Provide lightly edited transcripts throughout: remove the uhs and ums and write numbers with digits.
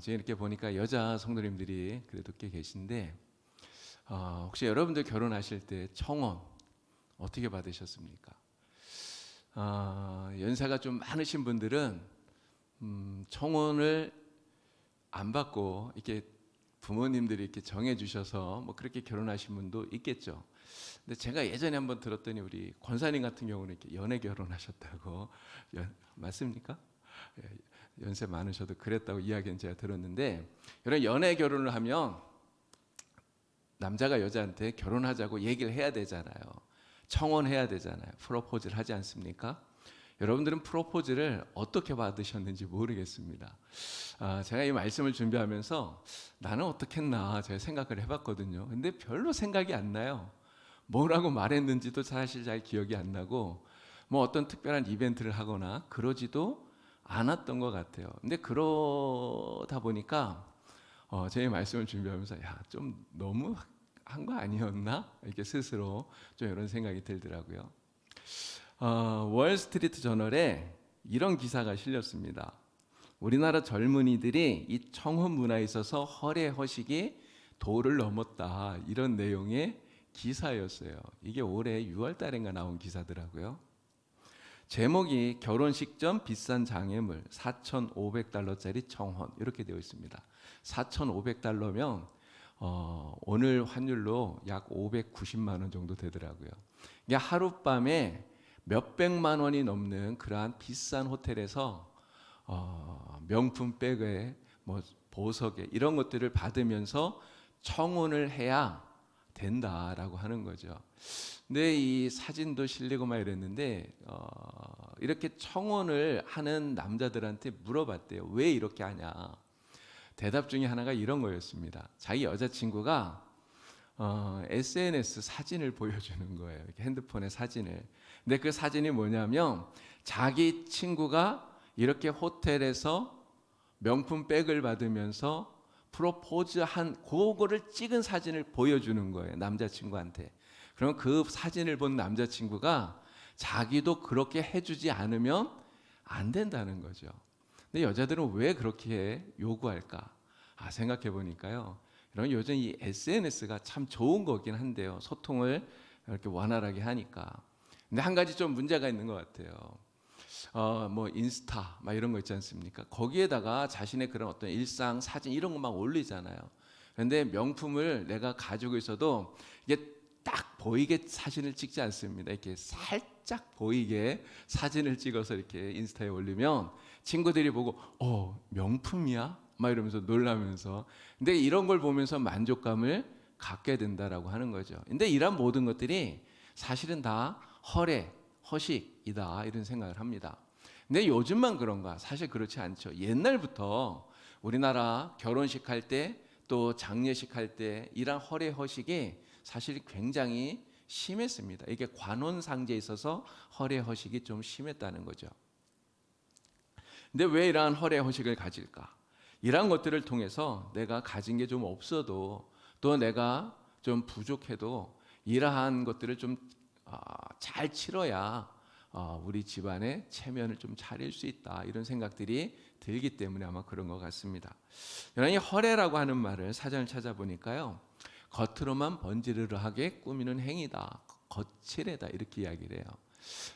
제가 이렇게 보니까 여자 성도님들이 그래도 꽤 계신데 혹시 여러분들 결혼하실 때 청혼 어떻게 받으셨습니까? 연세가 좀 많으신 분들은 청혼을 안 받고 이렇게 부모님들이 이렇게 정해주셔서 뭐 그렇게 결혼하신 분도 있겠죠. 근데 제가 예전에 한번 들었더니 우리 권사님 같은 경우는 이렇게 연애 결혼하셨다고 맞습니까? 예, 연세 많으셔도 그랬다고 이야기는 제가 들었는데, 이런 연애 결혼을 하면 남자가 여자한테 결혼하자고 얘기를 해야 되잖아요. 청혼해야 되잖아요. 프로포즈를 하지 않습니까? 여러분들은 프로포즈를 어떻게 받으셨는지 모르겠습니다. 제가 이 말씀을 준비하면서 나는 어떻게 했나 제가 생각을 해봤거든요. 근데 별로 생각이 안 나요. 뭐라고 말했는지도 사실 잘 기억이 안 나고, 뭐 어떤 특별한 이벤트를 하거나 그러지도 않았던 것 같아요. 근데 그러다 보니까 제 말씀을 준비하면서 좀 너무 한 거 아니었나? 이렇게 스스로 좀 이런 생각이 들더라고요. 월스트리트 저널에 이런 기사가 실렸습니다. 우리나라 젊은이들이 이 청혼 문화에 있어서 허례 허식이 도를 넘었다, 이런 내용의 기사였어요. 이게 올해 6월 달인가 나온 기사더라고요. 제목이 결혼식 전 비싼 장애물 4,500달러짜리 청혼, 이렇게 되어 있습니다. 4,500달러면 오늘 환율로 약 590만 원 정도 되더라고요. 이게 하룻밤에 몇백만 원이 넘는 그러한 비싼 호텔에서 명품 백에 뭐 보석에 이런 것들을 받으면서 청혼을 해야 된다라고 하는 거죠. 근데 이 사진도 실리고 막 이랬는데 이렇게 청혼을 하는 남자들한테 물어봤대요. 왜 이렇게 하냐? 대답 중에 하나가 이런 거였습니다. 자기 여자친구가 SNS 사진을 보여주는 거예요. 핸드폰의 사진을. 근데 그 사진이 뭐냐면 자기 친구가 이렇게 호텔에서 명품 백을 받으면서 프로포즈한 그거를 찍은 사진을 보여주는 거예요, 남자친구한테. 그럼 그 사진을 본 남자친구가 자기도 그렇게 해주지 않으면 안 된다는 거죠. 근데 여자들은 왜 그렇게 요구할까? 생각해 보니까요, 이런 요즘 이 SNS가 참 좋은 거긴 한데요, 소통을 이렇게 원활하게 하니까. 근데 한 가지 좀 문제가 있는 것 같아요. 뭐 인스타 막 이런 거 있지 않습니까? 거기에다가 자신의 그런 어떤 일상 사진 이런 거 막 올리잖아요. 그런데 명품을 내가 가지고 있어도 이게 딱 보이게 사진을 찍지 않습니다. 이렇게 살짝 보이게 사진을 찍어서 이렇게 인스타에 올리면 친구들이 보고 명품이야? 막 이러면서 놀라면서, 근데 이런 걸 보면서 만족감을 갖게 된다라고 하는 거죠. 근데 이런 모든 것들이 사실은 다 허례, 허식이다, 이런 생각을 합니다. 근데 요즘만 그런가? 사실 그렇지 않죠. 옛날부터 우리나라 결혼식 할 때 또 장례식 할 때 이런 허례, 허식이 사실 굉장히 심했습니다. 이게 관혼상제에 있어서 허례, 허식이 좀 심했다는 거죠. 근데 왜 이러한 허례, 허식을 가질까? 이러한 것들을 통해서 내가 가진 게 좀 없어도, 또 내가 좀 부족해도 이러한 것들을 좀 잘 치러야 우리 집안의 체면을 좀 차릴 수 있다, 이런 생각들이 들기 때문에 아마 그런 것 같습니다. 이 허례라고 하는 말을 사전을 찾아보니까요, 겉으로만 번지르르하게 꾸미는 행위다, 거칠애다, 이렇게 이야기를 해요.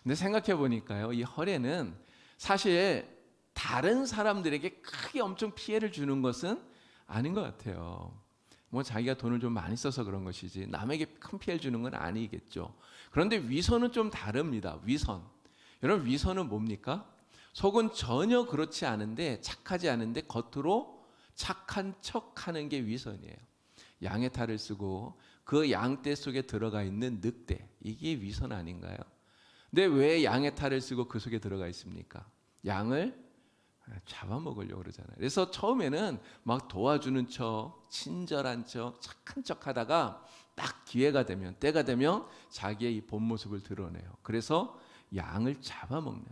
근데 생각해 보니까요, 이 허례는 사실 다른 사람들에게 크게 엄청 피해를 주는 것은 아닌 것 같아요. 뭐 자기가 돈을 좀 많이 써서 그런 것이지 남에게 큰 피해를 주는 건 아니겠죠. 그런데 위선은 좀 다릅니다. 위선. 여러분, 위선은 뭡니까? 속은 전혀 그렇지 않은데, 착하지 않은데 겉으로 착한 척하는 게 위선이에요. 양의 탈을 쓰고 그 양떼 속에 들어가 있는 늑대, 이게 위선 아닌가요? 근데 왜 양의 탈을 쓰고 그 속에 들어가 있습니까? 양을 잡아먹으려고 그러잖아요. 그래서 처음에는 막 도와주는 척, 친절한 척, 착한 척 하다가 딱 기회가 되면, 때가 되면 자기의 이 본 모습을 드러내요. 그래서 양을 잡아먹는,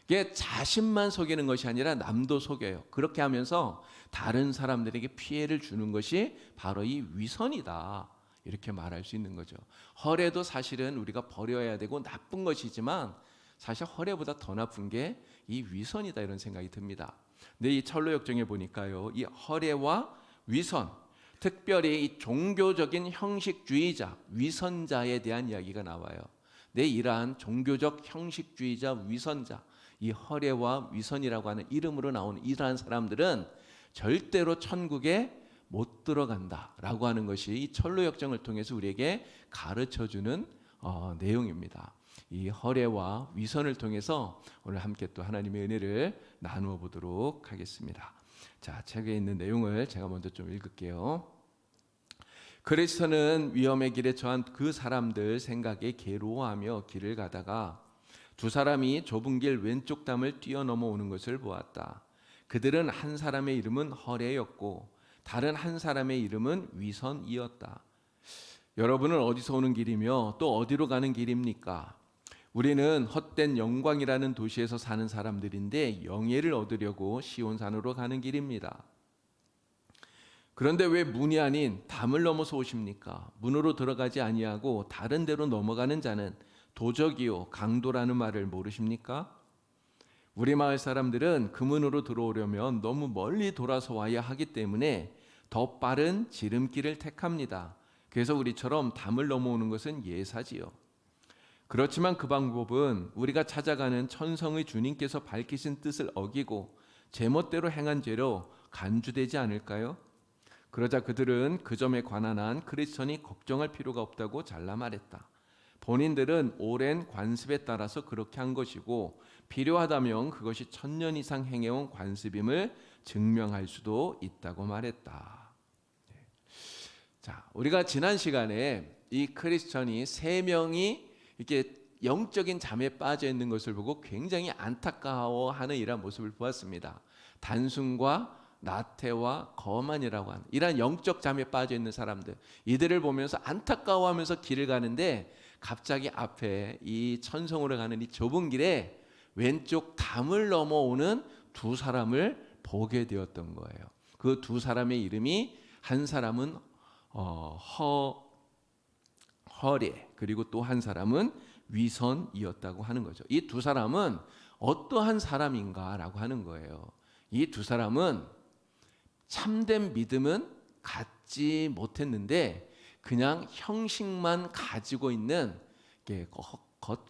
이게 자신만 속이는 것이 아니라 남도 속여요. 그렇게 하면서 다른 사람들에게 피해를 주는 것이 바로 이 위선이다, 이렇게 말할 수 있는 거죠. 허례도 사실은 우리가 버려야 되고 나쁜 것이지만 사실 허례보다 더 나쁜 게 이 위선이다, 이런 생각이 듭니다. 근데 이 철로 역정에 보니까요, 이 허례와 위선, 특별히 이 종교적인 형식주의자, 위선자에 대한 이야기가 나와요. 내 이러한 종교적 형식주의자, 위선자, 이 허례와 위선이라고 하는 이름으로 나오는 이러한 사람들은 절대로 천국에 못 들어간다라고 하는 것이 이 철로 역정을 통해서 우리에게 가르쳐주는 내용입니다. 이 허례와 위선을 통해서 오늘 함께 또 하나님의 은혜를 나누어 보도록 하겠습니다. 자, 책에 있는 내용을 제가 먼저 좀 읽을게요. 그리스도는 위험의 길에 처한 그 사람들 생각에 괴로워하며 길을 가다가 두 사람이 좁은 길 왼쪽 담을 뛰어넘어 오는 것을 보았다. 그들은 한 사람의 이름은 허례였고 다른 한 사람의 이름은 위선이었다. 여러분은 어디서 오는 길이며 또 어디로 가는 길입니까? 우리는 헛된 영광이라는 도시에서 사는 사람들인데 영예를 얻으려고 시온산으로 가는 길입니다. 그런데 왜 문이 아닌 담을 넘어서 오십니까? 문으로 들어가지 아니하고 다른 데로 넘어가는 자는 도적이요 강도라는 말을 모르십니까? 우리 마을 사람들은 그 문으로 들어오려면 너무 멀리 돌아서 와야 하기 때문에 더 빠른 지름길을 택합니다. 그래서 우리처럼 담을 넘어오는 것은 예사지요. 그렇지만 그 방법은 우리가 찾아가는 천성의 주님께서 밝히신 뜻을 어기고 제멋대로 행한 죄로 간주되지 않을까요? 그러자 그들은 그 점에 관한 한 크리스천이 걱정할 필요가 없다고 잘라 말했다. 본인들은 오랜 관습에 따라서 그렇게 한 것이고 필요하다면 그것이 1000년 이상 행해온 관습임을 증명할 수도 있다고 말했다. 자, 우리가 지난 시간에 이 크리스천이 3명이 이렇게 영적인 잠에 빠져 있는 것을 보고 굉장히 안타까워하는 이러한 모습을 보았습니다. 단순과 나태와 거만이라고 하는 이러한 영적 잠에 빠져 있는 사람들, 이들을 보면서 안타까워하면서 길을 가는데 갑자기 앞에 이 천성으로 가는 이 좁은 길에 왼쪽 담을 넘어오는 두 사람을 보게 되었던 거예요. 그 두 사람의 이름이 한 사람은 허례, 그리고 또 한 사람은 위선이었다고 하는 거죠. 이 두 사람은 어떠한 사람인가라고 하는 거예요. 이 두 사람은 참된 믿음은 갖지 못했는데 그냥 형식만 가지고 있는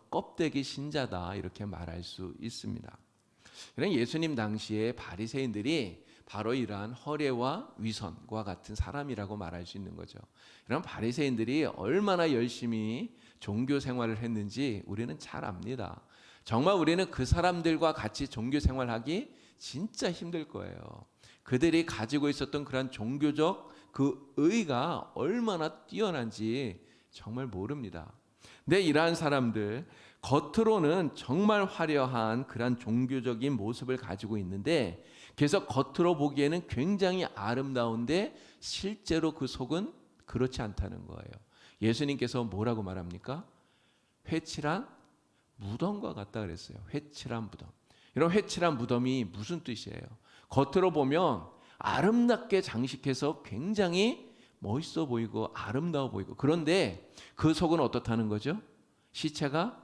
껍데기 신자다, 이렇게 말할 수 있습니다. 그런 예수님 당시에 바리새인들이 바로 이러한 허례와 위선과 같은 사람이라고 말할 수 있는 거죠. 이런 바리새인들이 얼마나 열심히 종교 생활을 했는지 우리는 잘 압니다. 정말 우리는 그 사람들과 같이 종교 생활하기 진짜 힘들 거예요. 그들이 가지고 있었던 그런 종교적 그 의가 얼마나 뛰어난지 정말 모릅니다. 근데 이러한 사람들 겉으로는 정말 화려한 그런 종교적인 모습을 가지고 있는데 그래서 겉으로 보기에는 굉장히 아름다운데 실제로 그 속은 그렇지 않다는 거예요. 예수님께서 뭐라고 말합니까? 회칠한 무덤과 같다 그랬어요. 회칠한 무덤. 이런 회칠한 무덤이 무슨 뜻이에요? 겉으로 보면 아름답게 장식해서 굉장히 멋있어 보이고 아름다워 보이고, 그런데 그 속은 어떻다는 거죠? 시체가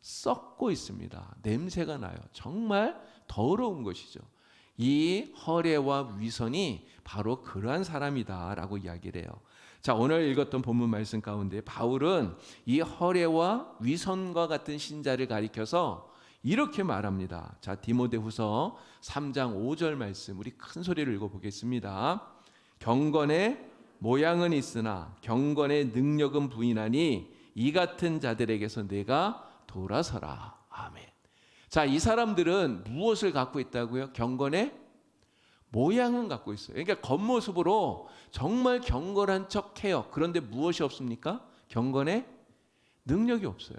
썩고 있습니다. 냄새가 나요. 정말 더러운 것이죠. 이 허례와 위선이 바로 그러한 사람이다라고 이야기를 해요. 자, 오늘 읽었던 본문 말씀 가운데 바울은 이 허례와 위선과 같은 신자를 가리켜서 이렇게 말합니다. 자, 디모데후서 3장 5절 말씀 우리 큰 소리를 읽어보겠습니다. 경건의 모양은 있으나 경건의 능력은 부인하니 이 같은 자들에게서 내가 돌아서라. 아멘. 자, 이 사람들은 무엇을 갖고 있다고요? 경건의 모양은 갖고 있어요. 그러니까 겉모습으로 정말 경건한 척해요. 그런데 무엇이 없습니까? 경건의 능력이 없어요.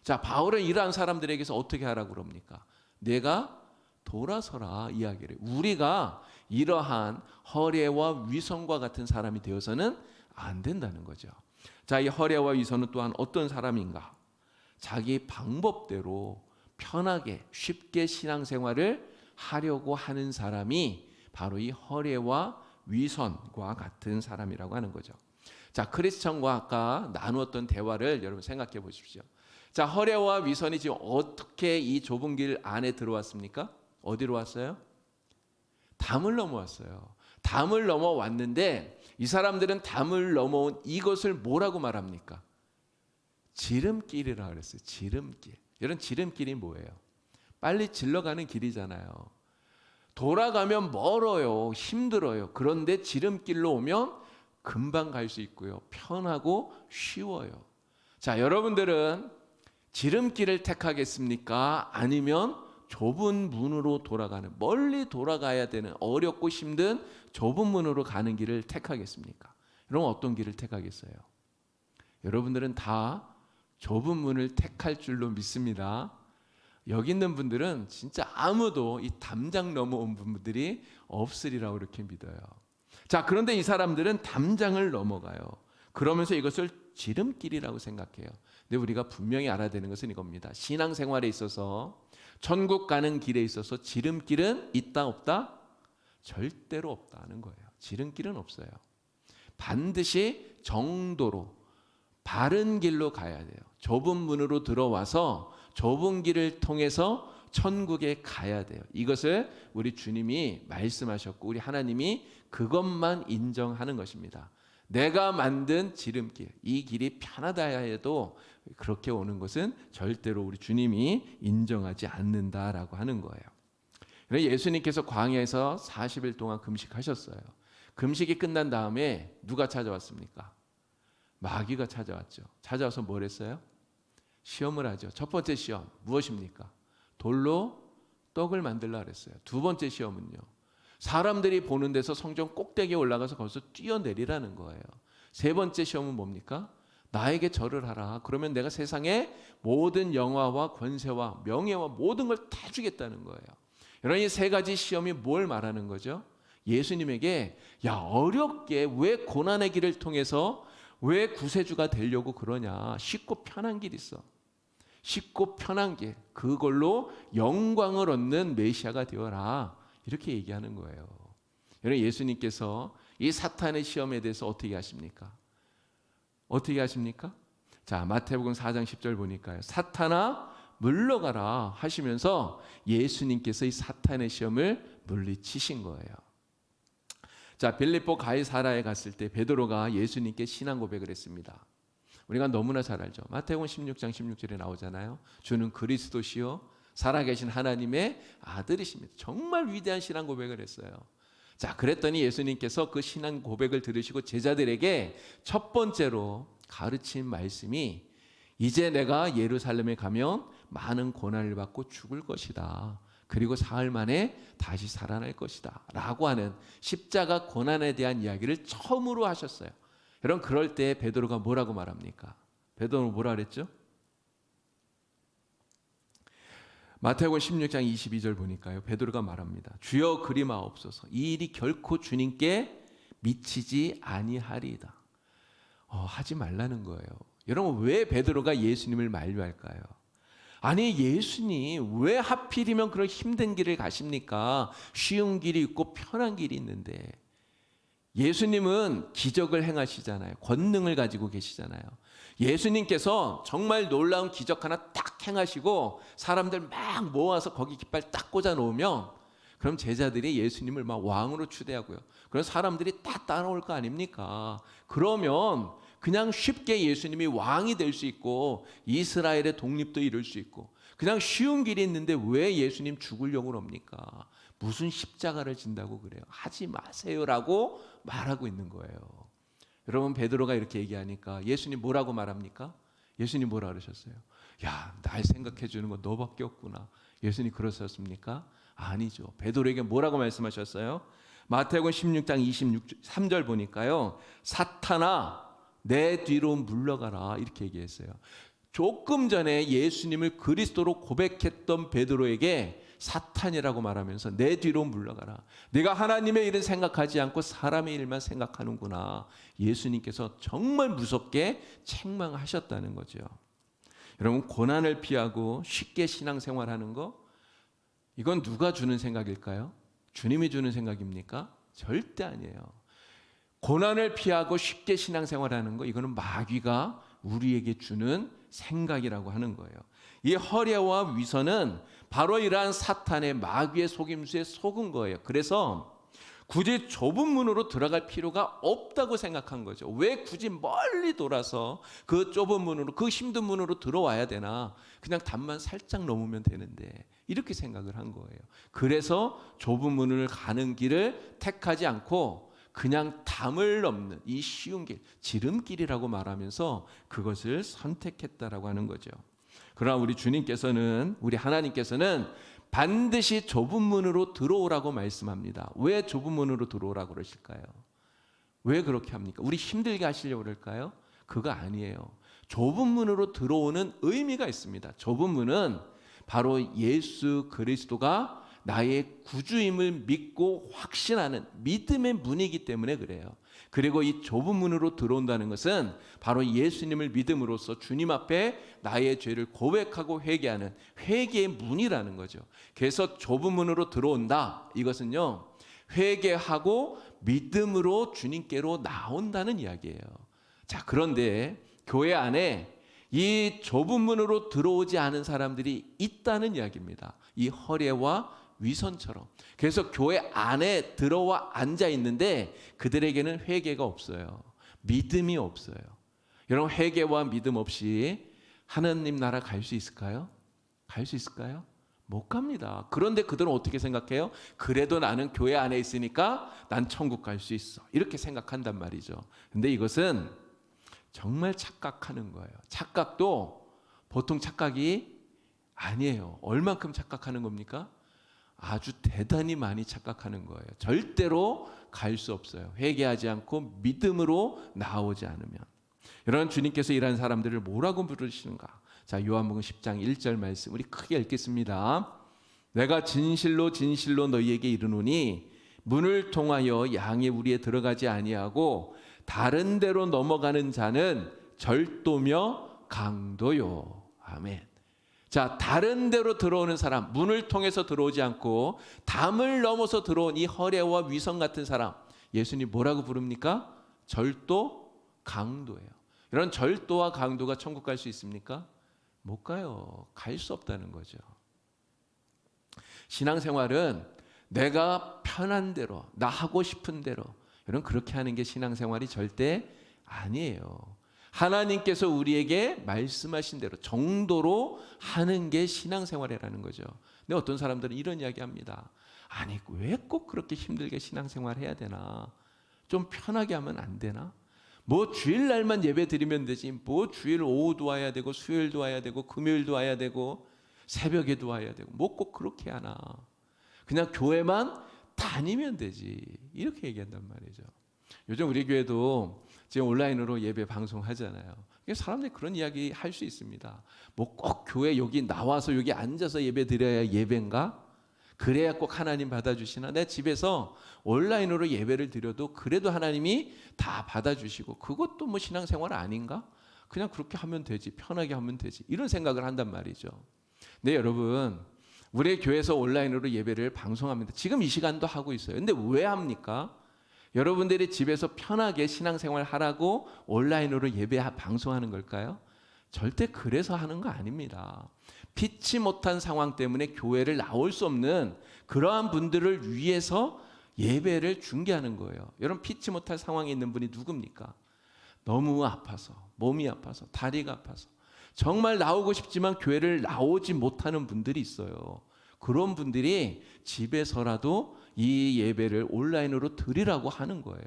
자, 바울은 이러한 사람들에게서 어떻게 하라고 그럽니까? 내가 돌아서라 이야기를. 우리가 이러한 허례와 위선과 같은 사람이 되어서는 안 된다는 거죠. 자, 이 허례와 위선은 또한 어떤 사람인가? 자기 방법대로 편하게 쉽게 신앙생활을 하려고 하는 사람이 바로 이 허례와 위선과 같은 사람이라고 하는 거죠. 자, 크리스천과 아까 나누었던 대화를 여러분 생각해 보십시오. 자, 허례와 위선이 지금 어떻게 이 좁은 길 안에 들어왔습니까? 어디로 왔어요? 담을 넘어왔어요. 담을 넘어왔는데 이 사람들은 담을 넘어온 이것을 뭐라고 말합니까? 지름길이라고 그랬어요. 지름길. 이런 지름길이 뭐예요? 빨리 질러가는 길이잖아요. 돌아가면 멀어요. 힘들어요. 그런데 지름길로 오면 금방 갈 수 있고요. 편하고 쉬워요. 자, 여러분들은 지름길을 택하겠습니까? 아니면 좁은 문으로 돌아가는, 멀리 돌아가야 되는 어렵고 힘든 좁은 문으로 가는 길을 택하겠습니까? 그럼 어떤 길을 택하겠어요? 여러분들은 다 좁은 문을 택할 줄로 믿습니다. 여기 있는 분들은 진짜 아무도 이 담장 넘어온 분들이 없으리라고 이렇게 믿어요. 자, 그런데 이 사람들은 담장을 넘어가요. 그러면서 이것을 지름길이라고 생각해요. 근데 우리가 분명히 알아야 되는 것은 이겁니다. 신앙생활에 있어서, 천국 가는 길에 있어서 지름길은 있다 없다? 절대로 없다는 거예요. 지름길은 없어요. 반드시 정도로 바른 길로 가야 돼요. 좁은 문으로 들어와서 좁은 길을 통해서 천국에 가야 돼요. 이것을 우리 주님이 말씀하셨고 우리 하나님이 그것만 인정하는 것입니다. 내가 만든 지름길, 이 길이 편하다 해도 그렇게 오는 것은 절대로 우리 주님이 인정하지 않는다라고 하는 거예요. 그래서 예수님께서 광야에서 40일 동안 금식하셨어요. 금식이 끝난 다음에 누가 찾아왔습니까? 마귀가 찾아왔죠. 찾아와서 뭘 했어요? 시험을 하죠. 첫 번째 시험 무엇입니까? 돌로 떡을 만들라 그랬어요. 두 번째 시험은요, 사람들이 보는 데서 성전 꼭대기에 올라가서 거기서 뛰어내리라는 거예요. 세 번째 시험은 뭡니까? 나에게 절을 하라. 그러면 내가 세상의 모든 영화와 권세와 명예와 모든 걸 다 주겠다는 거예요. 여러분, 이 세 가지 시험이 뭘 말하는 거죠? 예수님에게 야, 어렵게 왜 고난의 길을 통해서 왜 구세주가 되려고 그러냐. 쉽고 편한 길 있어. 쉽고 편한 길, 그걸로 영광을 얻는 메시아가 되어라. 이렇게 얘기하는 거예요. 여러분, 예수님께서 이 사탄의 시험에 대해서 어떻게 하십니까? 어떻게 하십니까? 자, 마태복음 4장 10절 보니까요. 사탄아 물러가라 하시면서 예수님께서 이 사탄의 시험을 물리치신 거예요. 자, 빌립보 가이사라에 갔을 때 베드로가 예수님께 신앙 고백을 했습니다. 우리가 너무나 잘 알죠. 마태복음 16장 16절에 나오잖아요. 주는 그리스도시요 살아계신 하나님의 아들이십니다. 정말 위대한 신앙 고백을 했어요. 자, 그랬더니 예수님께서 그 신앙 고백을 들으시고 제자들에게 첫 번째로 가르친 말씀이 이제 내가 예루살렘에 가면 많은 고난을 받고 죽을 것이다. 그리고 사흘 만에 다시 살아날 것이다 라고 하는 십자가 고난에 대한 이야기를 처음으로 하셨어요. 여러분, 그럴 때 베드로가 뭐라고 말합니까? 베드로는 뭐라 그랬죠? 마태복음 16장 22절 보니까요, 베드로가 말합니다. 주여 그리마옵소서. 이 일이 결코 주님께 미치지 아니하리이다. 하지 말라는 거예요. 여러분, 왜 베드로가 예수님을 만류할까요? 아니, 예수님 왜 하필이면 그런 힘든 길을 가십니까? 쉬운 길이 있고 편한 길이 있는데. 예수님은 기적을 행하시잖아요. 권능을 가지고 계시잖아요. 예수님께서 정말 놀라운 기적 하나 딱 행하시고 사람들 막 모아서 거기 깃발 딱 꽂아 놓으면 그럼 제자들이 예수님을 막 왕으로 추대하고요. 그럼 사람들이 다 따라올 거 아닙니까? 그러면 그냥 쉽게 예수님이 왕이 될 수 있고 이스라엘의 독립도 이룰 수 있고 그냥 쉬운 길이 있는데 왜 예수님 죽으려고 합니까? 무슨 십자가를 진다고 그래요? 하지 마세요라고 말하고 있는 거예요. 여러분, 베드로가 이렇게 얘기하니까 예수님 뭐라고 말합니까? 예수님 뭐라 그러셨어요? 야, 날 생각해 주는 건 너밖에 없구나. 예수님 그러셨습니까? 아니죠. 베드로에게 뭐라고 말씀하셨어요? 마태복음 16장 23절 보니까요, 사탄아 내 뒤로 물러가라 이렇게 얘기했어요. 조금 전에 예수님을 그리스도로 고백했던 베드로에게 사탄이라고 말하면서 내 뒤로 물러가라. 네가 하나님의 일은 생각하지 않고 사람의 일만 생각하는구나. 예수님께서 정말 무섭게 책망하셨다는 거죠. 여러분, 고난을 피하고 쉽게 신앙생활하는 거, 이건 누가 주는 생각일까요? 주님이 주는 생각입니까? 절대 아니에요. 고난을 피하고 쉽게 신앙생활하는 거, 이거는 마귀가 우리에게 주는 생각이라고 하는 거예요. 이 허례와 위선은 바로 이러한 사탄의 마귀의 속임수에 속은 거예요. 그래서 굳이 좁은 문으로 들어갈 필요가 없다고 생각한 거죠. 왜 굳이 멀리 돌아서 그 좁은 문으로, 그 힘든 문으로 들어와야 되나? 그냥 담만 살짝 넘으면 되는데, 이렇게 생각을 한 거예요. 그래서 좁은 문을 가는 길을 택하지 않고 그냥 담을 넘는 이 쉬운 길, 지름길이라고 말하면서 그것을 선택했다라고 하는 거죠. 그러나 우리 주님께서는, 우리 하나님께서는 반드시 좁은 문으로 들어오라고 말씀합니다. 왜 좁은 문으로 들어오라고 그러실까요? 왜 그렇게 합니까? 우리 힘들게 하시려고 그럴까요? 그거 아니에요. 좁은 문으로 들어오는 의미가 있습니다. 좁은 문은 바로 예수 그리스도가 나의 구주임을 믿고 확신하는 믿음의 문이기 때문에 그래요. 그리고 이 좁은 문으로 들어온다는 것은 바로 예수님을 믿음으로써 주님 앞에 나의 죄를 고백하고 회개하는 회개의 문이라는 거죠. 그래서 좁은 문으로 들어온다. 이것은요, 회개하고 믿음으로 주님께로 나온다는 이야기예요. 자, 그런데 교회 안에 이 좁은 문으로 들어오지 않은 사람들이 있다는 이야기입니다. 이 허례와 위선처럼. 그래서 교회 안에 들어와 앉아 있는데 그들에게는 회개가 없어요. 믿음이 없어요. 여러분, 회개와 믿음 없이 하나님 나라 갈 수 있을까요? 갈 수 있을까요? 못 갑니다. 그런데 그들은 어떻게 생각해요? 그래도 나는 교회 안에 있으니까 난 천국 갈 수 있어. 이렇게 생각한단 말이죠. 근데 이것은 정말 착각하는 거예요. 착각도 보통 착각이 아니에요. 얼만큼 착각하는 겁니까? 아주 대단히 많이 착각하는 거예요. 절대로 갈 수 없어요. 회개하지 않고 믿음으로 나오지 않으면. 여러분, 주님께서 이런 사람들을 뭐라고 부르시는가? 자, 요한복음 10장 1절 말씀 우리 크게 읽겠습니다. 내가 진실로 진실로 너희에게 이르노니 문을 통하여 양의 우리에 들어가지 아니하고 다른 데로 넘어가는 자는 절도며 강도요. 아멘. 자, 다른 데로 들어오는 사람, 문을 통해서 들어오지 않고 담을 넘어서 들어온 이 허례와 위선 같은 사람, 예수님 뭐라고 부릅니까? 절도, 강도예요. 이런 절도와 강도가 천국 갈 수 있습니까? 못 가요. 갈 수 없다는 거죠. 신앙생활은 내가 편한 대로, 나 하고 싶은 대로, 여러분, 그렇게 하는 게 신앙생활이 절대 아니에요. 하나님께서 우리에게 말씀하신 대로 정도로 하는 게 신앙생활이라는 거죠. 근데 어떤 사람들은 이런 이야기 합니다. 아니, 왜 꼭 그렇게 힘들게 신앙생활 해야 되나? 좀 편하게 하면 안 되나? 뭐 주일날만 예배 드리면 되지, 뭐 주일 오후도 와야 되고 수요일도 와야 되고 금요일도 와야 되고 새벽에도 와야 되고 뭐 꼭 그렇게 하나? 그냥 교회만 다니면 되지, 이렇게 얘기한단 말이죠. 요즘 우리 교회도 지금 온라인으로 예배 방송하잖아요. 사람들이 그런 이야기 할 수 있습니다. 뭐 꼭 교회 여기 나와서 여기 앉아서 예배 드려야 예배인가? 그래야 꼭 하나님 받아주시나? 내 집에서 온라인으로 예배를 드려도 그래도 하나님이 다 받아주시고 그것도 뭐 신앙생활 아닌가? 그냥 그렇게 하면 되지, 편하게 하면 되지, 이런 생각을 한단 말이죠. 네, 여러분, 우리 교회에서 온라인으로 예배를 방송합니다. 지금 이 시간도 하고 있어요. 근데 왜 합니까? 여러분들이 집에서 편하게 신앙생활 하라고 온라인으로 예배 방송하는 걸까요? 절대 그래서 하는 거 아닙니다. 피치 못한 상황 때문에 교회를 나올 수 없는 그러한 분들을 위해서 예배를 중계하는 거예요. 여러분, 피치 못할 상황에 있는 분이 누굽니까? 너무 아파서, 몸이 아파서, 다리가 아파서 정말 나오고 싶지만 교회를 나오지 못하는 분들이 있어요. 그런 분들이 집에서라도 이 예배를 온라인으로 드리라고 하는 거예요.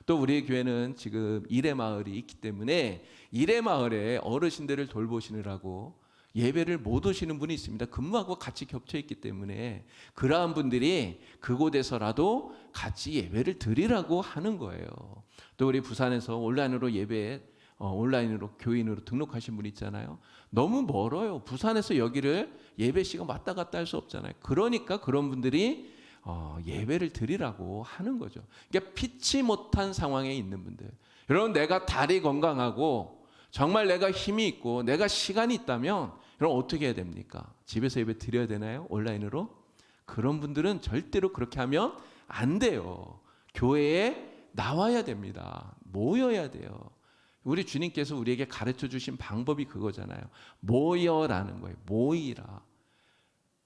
또 우리 교회는 지금 일해마을이 있기 때문에 일해마을에 어르신들을 돌보시느라고 예배를 못 오시는 분이 있습니다. 근무하고 같이 겹쳐 있기 때문에 그러한 분들이 그곳에서라도 같이 예배를 드리라고 하는 거예요. 또 우리 부산에서 온라인으로 예배, 온라인으로 교인으로 등록하신 분 있잖아요. 너무 멀어요. 부산에서 여기를 예배 시간 왔다 갔다 할 수 없잖아요. 그러니까 그런 분들이 예배를 드리라고 하는 거죠. 그러니까 피치 못한 상황에 있는 분들, 여러분, 내가 다리 건강하고 정말 내가 힘이 있고 내가 시간이 있다면 여러분 어떻게 해야 됩니까? 집에서 예배 드려야 되나요? 온라인으로? 그런 분들은 절대로 그렇게 하면 안 돼요. 교회에 나와야 됩니다. 모여야 돼요. 우리 주님께서 우리에게 가르쳐 주신 방법이 그거잖아요. 모여라는 거예요. 모이라.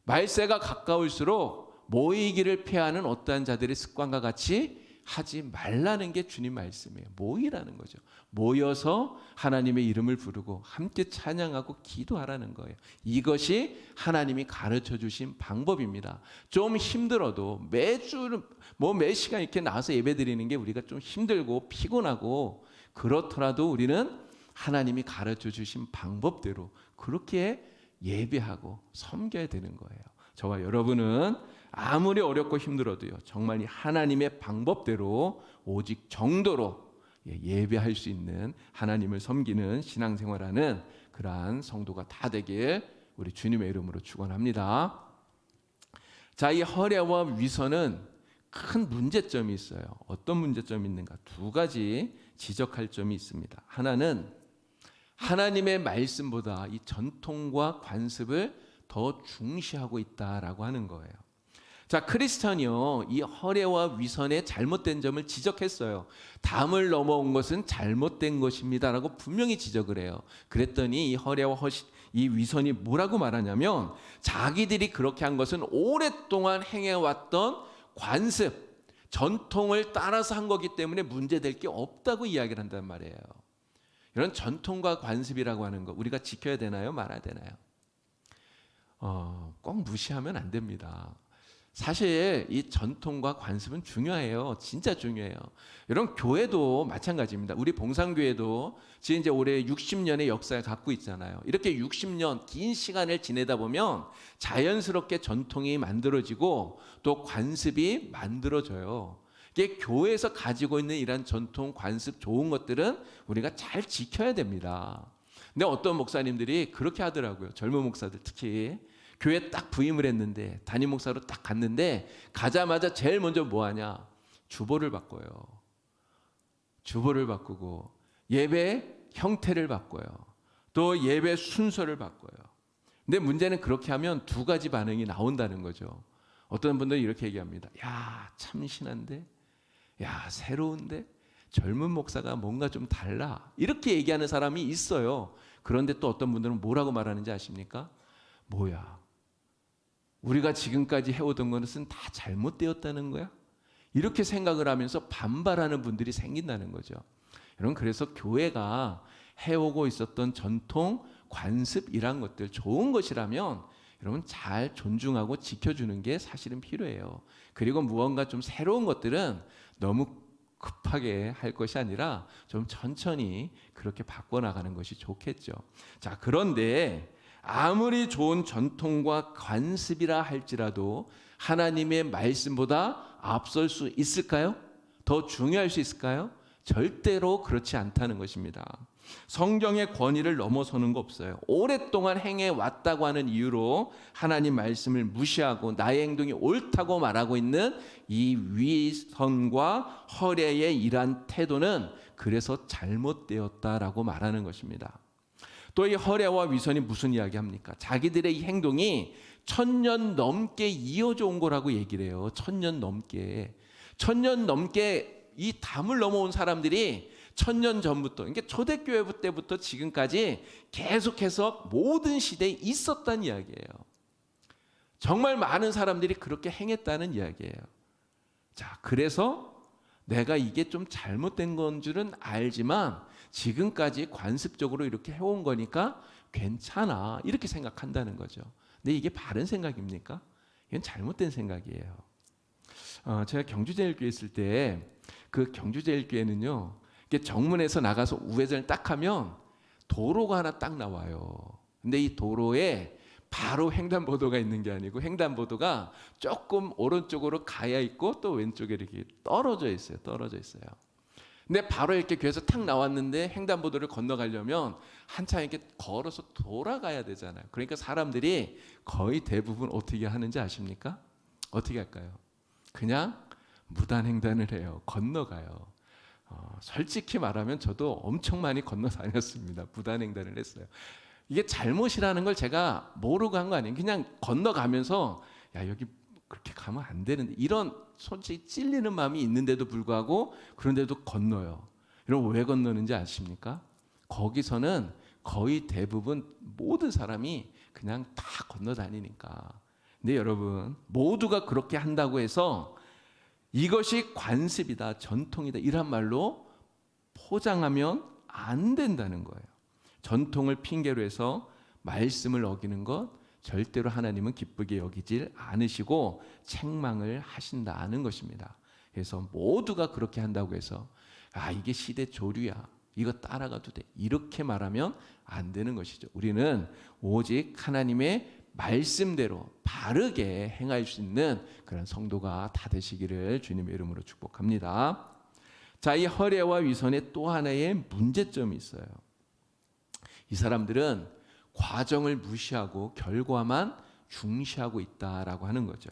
말세가 가까울수록 모이기를 피하는 어떠한 자들의 습관과 같이 하지 말라는 게 주님 말씀이에요. 모이라는 거죠. 모여서 하나님의 이름을 부르고 함께 찬양하고 기도하라는 거예요. 이것이 하나님이 가르쳐 주신 방법입니다. 좀 힘들어도 매주 매 시간 이렇게 나와서 예배 드리는 게 우리가 좀 힘들고 피곤하고 그렇더라도 우리는 하나님이 가르쳐 주신 방법대로 그렇게 예배하고 섬겨야 되는 거예요. 저와 여러분은 아무리 어렵고 힘들어도요, 정말 이 하나님의 방법대로 오직 정도로 예배할 수 있는, 하나님을 섬기는 신앙생활하는 그러한 성도가 다 되길 우리 주님의 이름으로 축원합니다. 자, 이 허례와 위선은 큰 문제점이 있어요. 어떤 문제점이 있는가? 두 가지 지적할 점이 있습니다. 하나는 하나님의 말씀보다 이 전통과 관습을 더 중시하고 있다라고 하는 거예요. 자, 크리스천이요, 이 허례와 위선의 잘못된 점을 지적했어요. 담을 넘어온 것은 잘못된 것입니다라고 분명히 지적을 해요. 그랬더니 이 허례와 이 위선이 뭐라고 말하냐면, 자기들이 그렇게 한 것은 오랫동안 행해왔던 관습, 전통을 따라서 한 거기 때문에 문제될 게 없다고 이야기를 한단 말이에요. 이런 전통과 관습이라고 하는 거 우리가 지켜야 되나요? 말아야 되나요? 꼭 무시하면 안 됩니다. 사실 이 전통과 관습은 중요해요. 진짜 중요해요. 이런 교회도 마찬가지입니다. 우리 봉산교회도 지금 이제 올해 60년의 역사를 갖고 있잖아요. 이렇게 60년 긴 시간을 지내다 보면 자연스럽게 전통이 만들어지고 또 관습이 만들어져요. 이게 교회에서 가지고 있는 이런 전통, 관습, 좋은 것들은 우리가 잘 지켜야 됩니다. 근데 어떤 목사님들이 그렇게 하더라고요. 젊은 목사들 특히. 교회 딱 부임을 했는데, 담임 목사로 딱 갔는데 가자마자 제일 먼저 뭐 하냐? 주보를 바꿔요. 주보를 바꾸고 예배 형태를 바꿔요. 또 예배 순서를 바꿔요. 근데 문제는 그렇게 하면 두 가지 반응이 나온다는 거죠. 어떤 분들은 이렇게 얘기합니다. 야, 참신한데? 야, 새로운데? 젊은 목사가 뭔가 좀 달라. 이렇게 얘기하는 사람이 있어요. 그런데 또 어떤 분들은 뭐라고 말하는지 아십니까? 뭐야? 우리가 지금까지 해오던 것은 다 잘못되었다는 거야? 이렇게 생각을 하면서 반발하는 분들이 생긴다는 거죠. 여러분, 그래서 교회가 해오고 있었던 전통, 관습 이란 것들 좋은 것이라면 여러분 잘 존중하고 지켜주는 게 사실은 필요해요. 그리고 무언가 좀 새로운 것들은 너무 급하게 할 것이 아니라 좀 천천히 그렇게 바꿔나가는 것이 좋겠죠. 자, 그런데 아무리 좋은 전통과 관습이라 할지라도 하나님의 말씀보다 앞설 수 있을까요? 더 중요할 수 있을까요? 절대로 그렇지 않다는 것입니다. 성경의 권위를 넘어서는 거 없어요. 오랫동안 행해왔다고 하는 이유로 하나님 말씀을 무시하고 나의 행동이 옳다고 말하고 있는 이 위선과 허례의 이러한 태도는 그래서 잘못되었다라고 말하는 것입니다. 또 이 허례와 위선이 무슨 이야기합니까? 자기들의 이 행동이 1000년 넘게 이어져 온 거라고 얘기를 해요. 1000년 넘게. 1000년 넘게 이 담을 넘어온 사람들이 1000년 전부터, 그러니까 초대교회 때부터 지금까지 계속해서 모든 시대에 있었다는 이야기예요. 정말 많은 사람들이 그렇게 행했다는 이야기예요. 자, 그래서 내가 이게 좀 잘못된 건 줄은 알지만 지금까지 관습적으로 이렇게 해온 거니까 괜찮아, 이렇게 생각한다는 거죠. 근데 이게 바른 생각입니까? 이건 잘못된 생각이에요. 제가 경주제일교회 있을 때 그 경주제일교회는요, 정문에서 나가서 우회전을 딱 하면 도로가 하나 딱 나와요. 근데 이 도로에 바로 횡단보도가 있는 게 아니고 횡단보도가 조금 오른쪽으로 가야 있고 또 왼쪽에 이렇게 떨어져 있어요. 근데 바로 이렇게 교회에서 탁 나왔는데 횡단보도를 건너가려면 한참 이렇게 걸어서 돌아가야 되잖아요. 그러니까 사람들이 거의 대부분 어떻게 하는지 아십니까? 어떻게 할까요? 그냥 무단횡단을 해요. 건너가요. 솔직히 말하면 저도 엄청 많이 건너 다녔습니다. 무단횡단을 했어요. 이게 잘못이라는 걸 제가 모르고 한 거 아니에요. 그냥 건너가면서 야, 여기 그렇게 가면 안 되는데, 이런 솔직히 찔리는 마음이 있는데도 불구하고 그런데도 건너요. 여러분 왜 건너는지 아십니까? 거기서는 거의 대부분 모든 사람이 그냥 다 건너 다니니까. 근데 여러분, 모두가 그렇게 한다고 해서 이것이 관습이다, 전통이다 이란 말로 포장하면 안 된다는 거예요. 전통을 핑계로 해서 말씀을 어기는 것 절대로 하나님은 기쁘게 여기질 않으시고 책망을 하신다는 것입니다. 그래서 모두가 그렇게 한다고 해서 이게 시대 조류야, 이거 따라가도 돼, 이렇게 말하면 안 되는 것이죠. 우리는 오직 하나님의 말씀대로 바르게 행할 수 있는 그런 성도가 다 되시기를 주님의 이름으로 축복합니다. 자, 이 허례와 위선의 또 하나의 문제점이 있어요. 이 사람들은 과정을 무시하고 결과만 중시하고 있다라고 하는 거죠.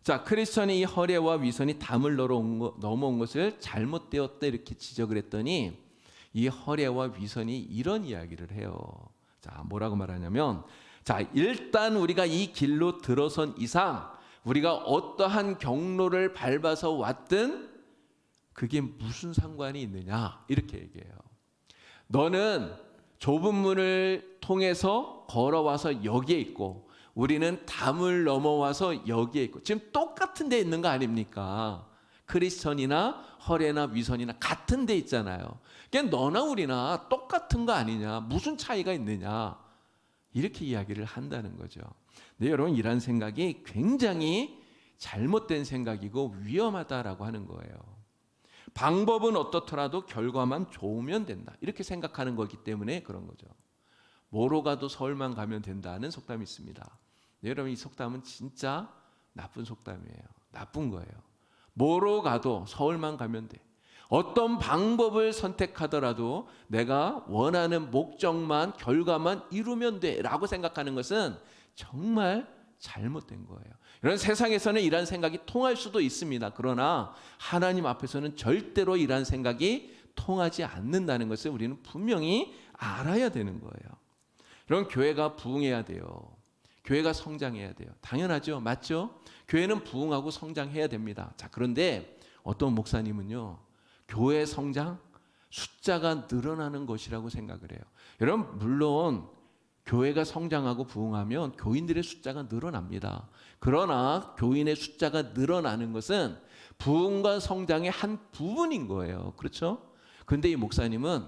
자, 크리스천이 이 허례와 위선이 담을 넘어온 것을 잘못되었다 이렇게 지적을 했더니 이 허례와 위선이 이런 이야기를 해요. 자, 뭐라고 말하냐면, 자, 일단 우리가 이 길로 들어선 이상 우리가 어떠한 경로를 밟아서 왔든 그게 무슨 상관이 있느냐 이렇게 얘기해요. 너는 좁은 문을 통해서 걸어와서 여기에 있고 우리는 담을 넘어와서 여기에 있고 지금 똑같은 데 있는 거 아닙니까? 크리스천이나 허례나 위선이나 같은 데 있잖아요. 그러니까 너나 우리나 똑같은 거 아니냐, 무슨 차이가 있느냐 이렇게 이야기를 한다는 거죠. 네, 여러분, 이런 생각이 굉장히 잘못된 생각이고 위험하다라고 하는 거예요. 방법은 어떻더라도 결과만 좋으면 된다 이렇게 생각하는 거기 때문에 그런 거죠. 뭐로 가도 서울만 가면 된다는 속담이 있습니다. 네, 여러분, 이 속담은 진짜 나쁜 속담이에요. 나쁜 거예요. 뭐로 가도 서울만 가면 돼. 어떤 방법을 선택하더라도 내가 원하는 목적만, 결과만 이루면 돼 라고 생각하는 것은 정말 잘못된 거예요. 이런 세상에서는 이런 생각이 통할 수도 있습니다. 그러나 하나님 앞에서는 절대로 이런 생각이 통하지 않는다는 것을 우리는 분명히 알아야 되는 거예요. 이런 교회가 부흥해야 돼요. 교회가 성장해야 돼요. 당연하죠. 맞죠? 교회는 부흥하고 성장해야 됩니다. 자, 그런데 어떤 목사님은요, 교회 성장, 숫자가 늘어나는 것이라고 생각을 해요. 여러분, 물론 교회가 성장하고 부흥하면 교인들의 숫자가 늘어납니다. 그러나 교인의 숫자가 늘어나는 것은 부흥과 성장의 한 부분인 거예요. 그렇죠? 그런데 이 목사님은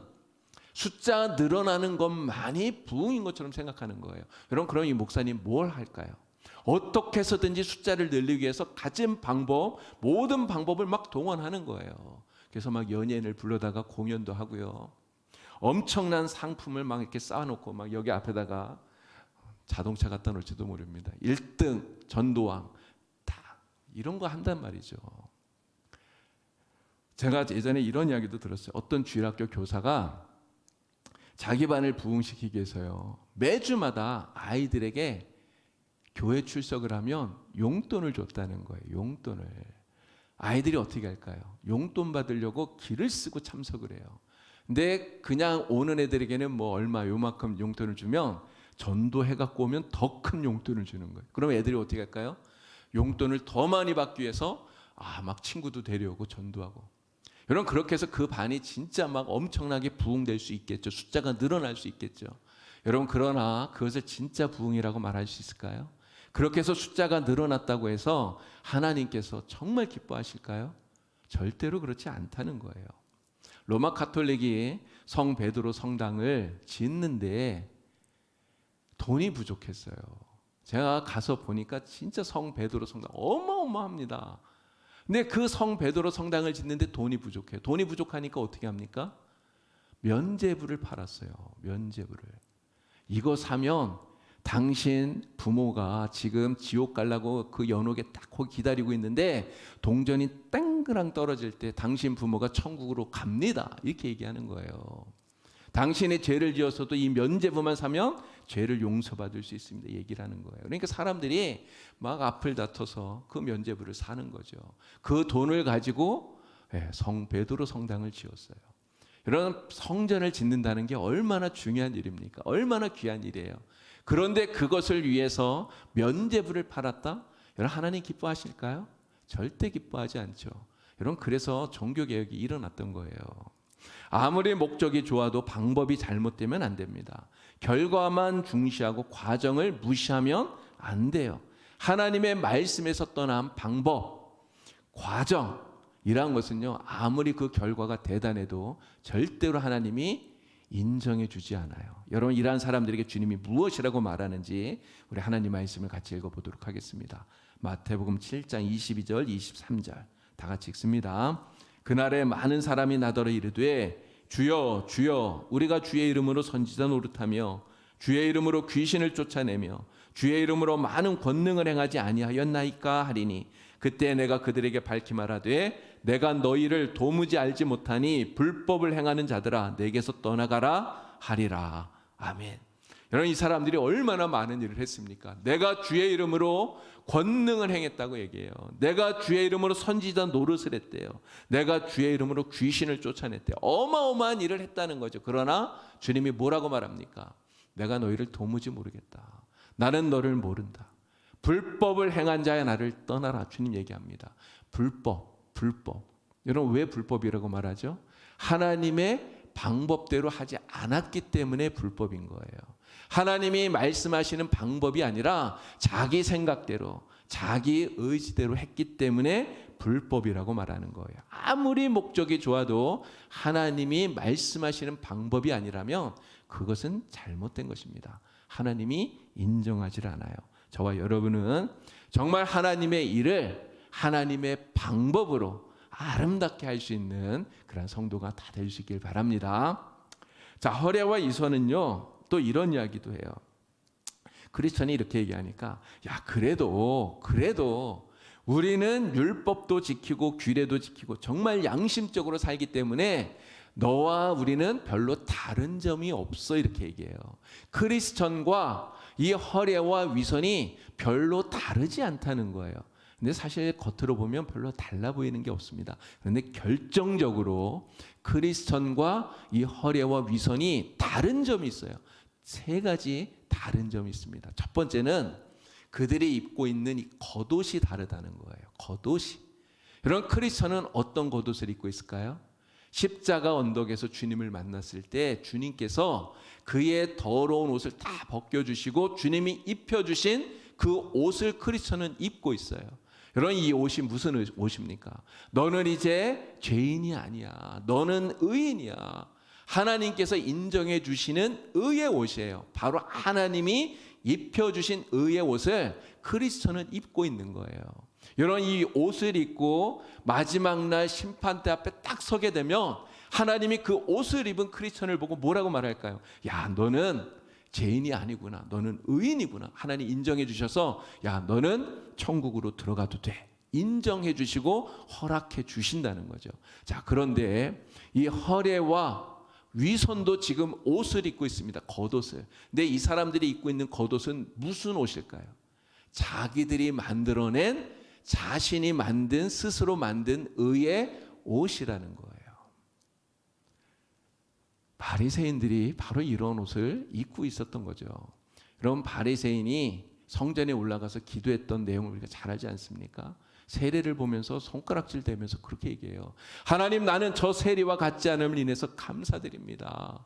숫자가 늘어나는 것만이 부흥인 것처럼 생각하는 거예요. 여러분, 그럼 이 목사님 뭘 할까요? 어떻게 해서든지 숫자를 늘리기 위해서 가진 방법, 모든 방법을 막 동원하는 거예요. 그래서 막 연예인을 불러다가 공연도 하고요. 엄청난 상품을 막 이렇게 쌓아놓고 막 여기 앞에다가 자동차 갖다 놓을지도 모릅니다. 1등 전도왕 다 이런 거 한단 말이죠. 제가 예전에 이런 이야기도 들었어요. 어떤 주일학교 교사가 자기 반을 부흥시키기 위해서요, 매주마다 아이들에게 교회 출석을 하면 용돈을 줬다는 거예요. 용돈을. 아이들이 어떻게 할까요? 용돈 받으려고 길을 쓰고 참석을 해요. 근데 그냥 오는 애들에게는 뭐 얼마 요만큼 용돈을 주면 전도해갖고 오면 더 큰 용돈을 주는 거예요. 그럼 애들이 어떻게 할까요? 용돈을 더 많이 받기 위해서 막 친구도 데려오고 전도하고. 여러분, 그렇게 해서 그 반이 진짜 막 엄청나게 부흥될 수 있겠죠. 숫자가 늘어날 수 있겠죠. 여러분, 그러나 그것을 진짜 부흥이라고 말할 수 있을까요? 그렇게 해서 숫자가 늘어났다고 해서 하나님께서 정말 기뻐하실까요? 절대로 그렇지 않다는 거예요. 로마 가톨릭이 성 베드로 성당을 짓는데 돈이 부족했어요. 제가 가서 보니까 진짜 성 베드로 성당 어마어마합니다. 근데 그 성 베드로 성당을 짓는데 돈이 부족해요. 돈이 부족하니까 어떻게 합니까? 면죄부를 팔았어요. 면죄부를. 이거 사면 당신 부모가 지금 지옥 가려고 그 연옥에 딱 거기 기다리고 있는데 동전이 땡그랑 떨어질 때 당신 부모가 천국으로 갑니다. 이렇게 얘기하는 거예요. 당신의 죄를 지었어도 이 면죄부만 사면 죄를 용서받을 수 있습니다. 얘기를 하는 거예요. 그러니까 사람들이 막 앞을 다퉈서 그 면죄부를 사는 거죠. 그 돈을 가지고 성 베드로 성당을 지었어요. 이런 성전을 짓는다는 게 얼마나 중요한 일입니까? 얼마나 귀한 일이에요. 그런데 그것을 위해서 면죄부를 팔았다? 여러분, 하나님 기뻐하실까요? 절대 기뻐하지 않죠. 여러분, 그래서 종교개혁이 일어났던 거예요. 아무리 목적이 좋아도 방법이 잘못되면 안 됩니다. 결과만 중시하고 과정을 무시하면 안 돼요. 하나님의 말씀에서 떠난 방법, 과정, 이러한 것은요, 아무리 그 결과가 대단해도 절대로 하나님이 인정해 주지 않아요. 여러분, 이러한 사람들에게 주님이 무엇이라고 말하는지 우리 하나님 말씀을 같이 읽어보도록 하겠습니다. 마태복음 7장 22절 23절 다 같이 읽습니다. 그날에 많은 사람이 나더러 이르되 주여 주여 우리가 주의 이름으로 선지자 노릇하며 주의 이름으로 귀신을 쫓아내며 주의 이름으로 많은 권능을 행하지 아니하였나이까 하리니 그때 내가 그들에게 밝히 말하되 내가 너희를 도무지 알지 못하니 불법을 행하는 자들아 내게서 떠나가라 하리라. 아멘. 여러분, 이 사람들이 얼마나 많은 일을 했습니까? 내가 주의 이름으로 권능을 행했다고 얘기해요. 내가 주의 이름으로 선지자 노릇을 했대요. 내가 주의 이름으로 귀신을 쫓아냈대요. 어마어마한 일을 했다는 거죠. 그러나 주님이 뭐라고 말합니까? 내가 너희를 도무지 모르겠다. 나는 너를 모른다. 불법을 행한 자야 나를 떠나라. 주님 얘기합니다. 불법. 여러분, 왜 불법이라고 말하죠? 하나님의 방법대로 하지 않았기 때문에 불법인 거예요. 하나님이 말씀하시는 방법이 아니라 자기 생각대로, 자기 의지대로 했기 때문에 불법이라고 말하는 거예요. 아무리 목적이 좋아도 하나님이 말씀하시는 방법이 아니라면 그것은 잘못된 것입니다. 하나님이 인정하지 않아요. 저와 여러분은 정말 하나님의 일을 하나님의 방법으로 아름답게 할 수 있는 그런 성도가 다 될 수 있길 바랍니다. 자, 허례와 이선은요, 또 이런 이야기도 해요. 크리스천이 이렇게 얘기하니까, 야, 그래도 우리는 율법도 지키고 규례도 지키고 정말 양심적으로 살기 때문에 너와 우리는 별로 다른 점이 없어, 이렇게 얘기해요. 크리스천과 이 허례와 위선이 별로 다르지 않다는 거예요. 근데 사실 겉으로 보면 별로 달라 보이는 게 없습니다. 그런데 결정적으로 크리스천과 이 허례와 위선이 다른 점이 있어요. 세 가지 다른 점이 있습니다. 첫 번째는 그들이 입고 있는 이 겉옷이 다르다는 거예요. 겉옷이. 여러분, 크리스천은 어떤 겉옷을 입고 있을까요? 십자가 언덕에서 주님을 만났을 때 주님께서 그의 더러운 옷을 다 벗겨주시고 주님이 입혀주신 그 옷을 크리스천은 입고 있어요. 여러분, 이 옷이 무슨 옷입니까? 너는 이제 죄인이 아니야. 너는 의인이야. 하나님께서 인정해 주시는 의의 옷이에요. 바로 하나님이 입혀주신 의의 옷을 크리스천은 입고 있는 거예요. 여러분, 이 옷을 입고 마지막 날 심판대 앞에 딱 서게 되면 하나님이 그 옷을 입은 크리스천을 보고 뭐라고 말할까요? 야, 너는 죄인이 아니구나. 너는 의인이구나. 하나님 인정해 주셔서 야, 너는 천국으로 들어가도 돼. 인정해 주시고 허락해 주신다는 거죠. 자, 그런데 이 허례와 위선도 지금 옷을 입고 있습니다. 겉옷을. 근데 이 사람들이 입고 있는 겉옷은 무슨 옷일까요? 자기들이 만들어낸, 자신이 만든, 스스로 만든 의의 옷이라는 거예요. 바리새인들이 바로 이런 옷을 입고 있었던 거죠. 여러분, 바리새인이 성전에 올라가서 기도했던 내용을 우리가 잘 알지 않습니까? 세례를 보면서 손가락질 대면서 그렇게 얘기해요. 하나님, 나는 저 세리와 같지 않음을 인해서 감사드립니다.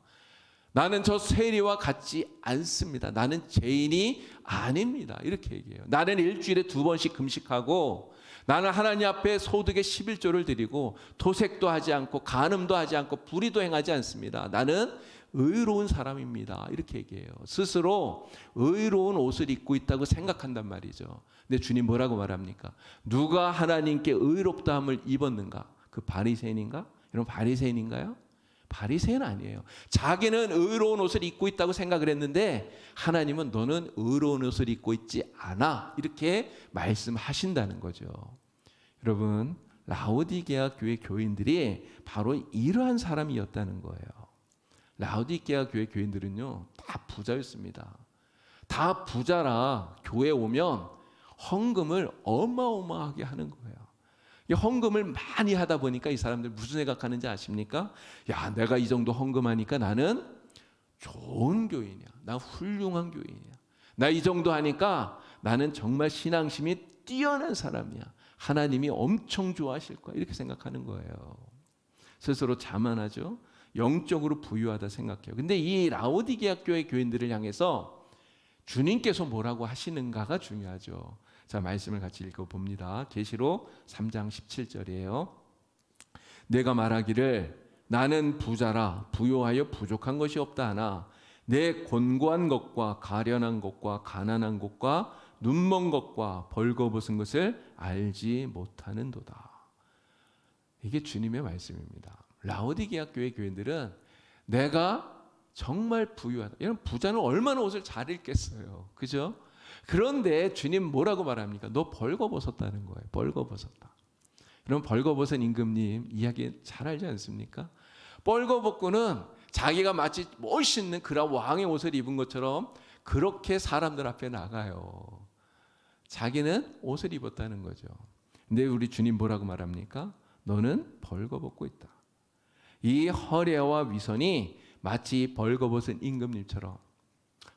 나는 저 세리와 같지 않습니다. 나는 죄인이 아닙니다. 이렇게 얘기해요. 나는 일주일에 2번씩 금식하고 나는 하나님 앞에 소득의 11조를 드리고 도색도 하지 않고 간음도 하지 않고 불의도 행하지 않습니다. 나는 의로운 사람입니다. 이렇게 얘기해요. 스스로 의로운 옷을 입고 있다고 생각한단 말이죠. 근데 주님 뭐라고 말합니까? 누가 하나님께 의롭다함을 입었는가? 그 바리새인인가? 여러분, 바리새인인가요? 바리새인 아니에요. 자기는 의로운 옷을 입고 있다고 생각을 했는데 하나님은 너는 의로운 옷을 입고 있지 않아. 이렇게 말씀하신다는 거죠. 여러분, 라오디게아 교회 교인들이 바로 이러한 사람이었다는 거예요. 라오디게아 교회 교인들은요, 다 부자였습니다. 다 부자라 교회 오면 헌금을 어마어마하게 하는 거예요. 이 헌금을 많이 하다 보니까 이 사람들 무슨 생각하는지 아십니까? 야, 내가 이 정도 헌금하니까 나는 좋은 교인이야. 나 훌륭한 교인이야. 나 이 정도 하니까 나는 정말 신앙심이 뛰어난 사람이야. 하나님이 엄청 좋아하실 거야. 이렇게 생각하는 거예요. 스스로 자만하죠. 영적으로 부유하다 생각해요. 근데 이 라오디게아 교회 교인들을 향해서 주님께서 뭐라고 하시는가가 중요하죠. 자, 말씀을 같이 읽어봅니다. 계시록 3장 17절이에요. 내가 말하기를 나는 부자라 부요하여 부족한 것이 없다 하나 내 곤고한 것과 가련한 것과 가난한 것과 눈먼 것과 벌거벗은 것을 알지 못하는도다. 이게 주님의 말씀입니다. 라오디게아 교회 교인들은 내가 정말 부유하다. 여러분, 부자는 얼마나 옷을 잘 입겠어요. 그죠? 그런데 주님 뭐라고 말합니까? 너 벌거벗었다는 거예요. 벌거벗었다. 여러분, 벌거벗은 임금님 이야기 잘 알지 않습니까? 벌거벗고는 자기가 마치 멋있는 그런 왕의 옷을 입은 것처럼 그렇게 사람들 앞에 나가요. 자기는 옷을 입었다는 거죠. 근데 우리 주님 뭐라고 말합니까? 너는 벌거벗고 있다. 이 허례와 위선이 마치 벌거벗은 임금님처럼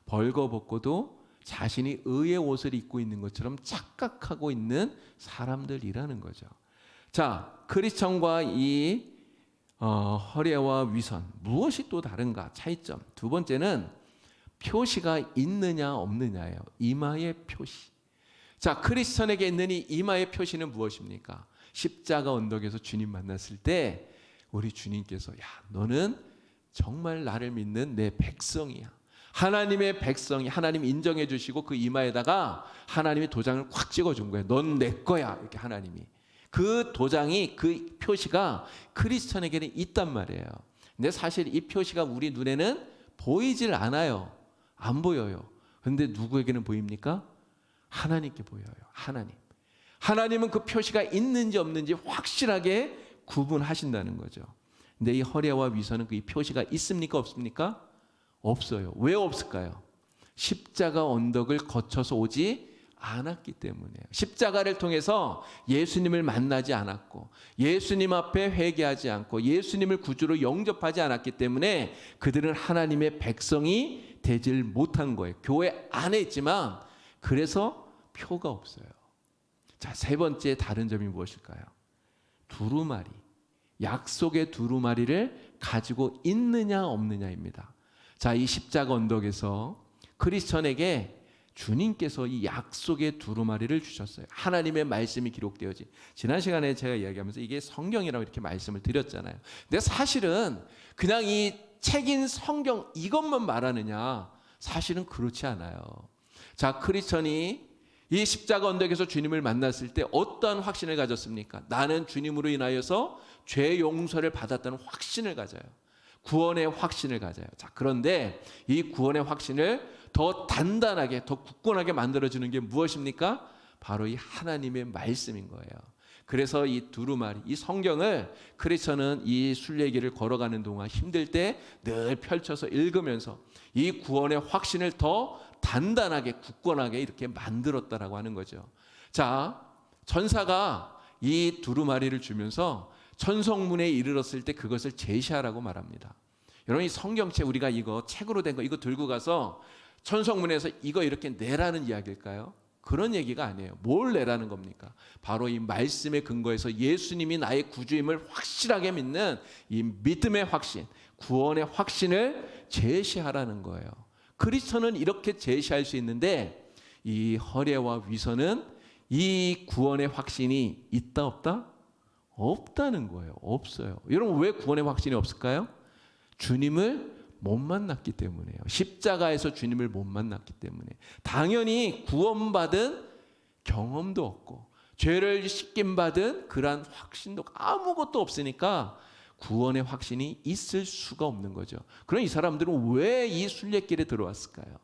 벌거벗고도 자신이 의의 옷을 입고 있는 것처럼 착각하고 있는 사람들이라는 거죠. 자, 크리스천과 이 허례와 위선 무엇이 또 다른가? 차이점. 두 번째는 표시가 있느냐 없느냐예요. 이마의 표시. 자, 크리스천에게 있는 이 이마의 표시는 무엇입니까? 십자가 언덕에서 주님 만났을 때 우리 주님께서 야, 너는 정말 나를 믿는 내 백성이야. 하나님의 백성이 하나님 인정해 주시고 그 이마에다가 하나님이 도장을 꽉 찍어준 거예요. 넌 내 거야. 이렇게 하나님이. 그 도장이 그 표시가 크리스천에게는 있단 말이에요. 근데 사실 이 표시가 우리 눈에는 보이질 않아요. 안 보여요. 그런데 누구에게는 보입니까? 하나님께 보여요. 하나님. 하나님은 그 표시가 있는지 없는지 확실하게 구분하신다는 거죠. 근데 이 허례와 위선은 그 이 표시가 있습니까? 없습니까? 없어요. 왜 없을까요? 십자가 언덕을 거쳐서 오지 않았기 때문이에요. 십자가를 통해서 예수님을 만나지 않았고 예수님 앞에 회개하지 않고 예수님을 구주로 영접하지 않았기 때문에 그들은 하나님의 백성이 되질 못한 거예요. 교회 안에 있지만 그래서 표가 없어요. 자, 세 번째 다른 점이 무엇일까요? 두루마리. 약속의 두루마리를 가지고 있느냐 없느냐입니다. 자, 이 십자가 언덕에서 크리스천에게 주님께서 이 약속의 두루마리를 주셨어요. 하나님의 말씀이 기록되어진. 지난 시간에 제가 이야기하면서 이게 성경이라고 이렇게 말씀을 드렸잖아요. 근데 사실은 그냥 이 책인 성경 이것만 말하느냐? 사실은 그렇지 않아요. 자, 크리스천이 이 십자가 언덕에서 주님을 만났을 때 어떠한 확신을 가졌습니까? 나는 주님으로 인하여서 죄 용서를 받았다는 확신을 가져요. 구원의 확신을 가져요. 자, 그런데 이 구원의 확신을 더 단단하게, 더 굳건하게 만들어주는 게 무엇입니까? 바로 이 하나님의 말씀인 거예요. 그래서 이 두루마리, 이 성경을 크리스천은 이 순례길을 걸어가는 동안 힘들 때 늘 펼쳐서 읽으면서 이 구원의 확신을 더 단단하게, 굳건하게 이렇게 만들었다라고 하는 거죠. 자, 천사가 이 두루마리를 주면서 천성문에 이르렀을 때 그것을 제시하라고 말합니다. 여러분, 이 성경책 우리가 이거 책으로 된 거 이거 들고 가서 천성문에서 이거 이렇게 내라는 이야기일까요? 그런 얘기가 아니에요. 뭘 내라는 겁니까? 바로 이 말씀에 근거해서 예수님이 나의 구주임을 확실하게 믿는 이 믿음의 확신, 구원의 확신을 제시하라는 거예요. 크리스천은 이렇게 제시할 수 있는데 이 허례와 위선은 이 구원의 확신이 있다 없다? 없다는 거예요. 없어요. 여러분, 왜 구원의 확신이 없을까요? 주님을 못 만났기 때문이에요. 십자가에서 주님을 못 만났기 때문에. 당연히 구원받은 경험도 없고 죄를 씻김 받은 그러한 확신도 아무것도 없으니까 구원의 확신이 있을 수가 없는 거죠. 그럼 이 사람들은 왜 이 순례길에 들어왔을까요?